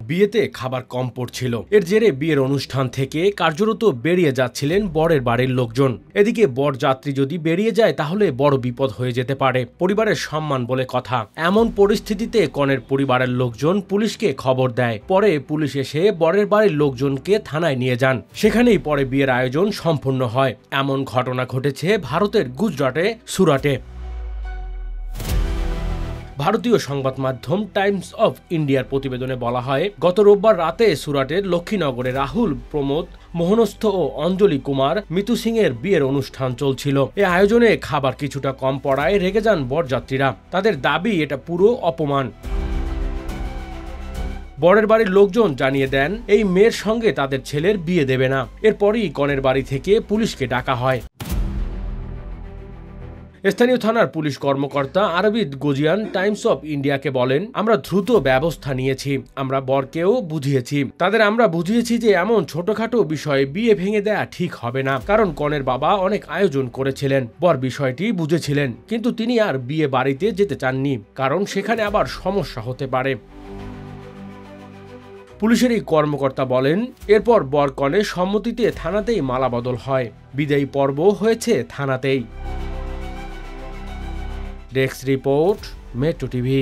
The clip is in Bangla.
বিয়েতে খাবার কম পড়ছিল। এর জেরে বিয়ের অনুষ্ঠান থেকে কার্যরত বেরিয়ে যাচ্ছিলেন বরের বাড়ির লোকজন। এদিকে বরযাত্রী যদি বেরিয়ে যায় তাহলে বড় বিপদ হয়ে যেতে পারে, পরিবারের সম্মান বলে কথা। এমন পরিস্থিতিতে কনের পরিবারের লোকজন পুলিশকে খবর দেয়। পরে পুলিশ এসে বরের বাড়ির লোকজনকে থানায় নিয়ে যান। সেখানেই পরে বিয়ের আয়োজন সম্পূর্ণ হয়। এমন ঘটনা ঘটেছে ভারতের গুজরাটে সুরাটে। ভারতীয় সংবাদ মাধ্যম টাইমস অফ ইন্ডিয়ার প্রতিবেদনে বলা হয়, গত রোববার রাতে সুরাটের লক্ষ্মীনগরে রাহুল, প্রমোদ, মোহনস্থ ও অঞ্জলি কুমার মিতু সিং এর বিয়ের অনুষ্ঠান চলছিল। এই আয়োজনে খাবার কিছুটা কম পড়ায় রেগে যান বরযাত্রীরা। তাদের দাবি এটা পুরো অপমান। বরের বাড়ির লোকজন জানিয়ে দেন এই মেয়ের সঙ্গে তাদের ছেলের বিয়ে দেবে না। এরপরই কনের বাড়ি থেকে পুলিশকে ডাকা হয়। স্থানীয় থানার পুলিশ কর্মকর্তা আরবিদ গোজিয়ান টাইমস অফ ইন্ডিয়াকে বলেন, আমরা দ্রুত ব্যবস্থা নিয়েছি। আমরা বরকেও বুঝিয়েছি। আমরা বুঝিয়েছি যে এমন ছোটখাটো বিষয়ে বিয়ে ভেঙে দেয়া ঠিক হবে না, কারণ কনের বাবা অনেক আয়োজন করেছিলেন। বর বিষয়টি বুঝেছিলেন, কিন্তু তিনি আর বিয়ে বাড়িতে যেতে চাননি, কারণ সেখানে আবার সমস্যা হতে পারে। পুলিশের এই কর্মকর্তা বলেন, এরপর বর কনের সম্মতিতে থানাতেই মালাবদল হয়। বিদায়ী পর্ব হয়েছে থানাতেই। Desk report, Metro TV.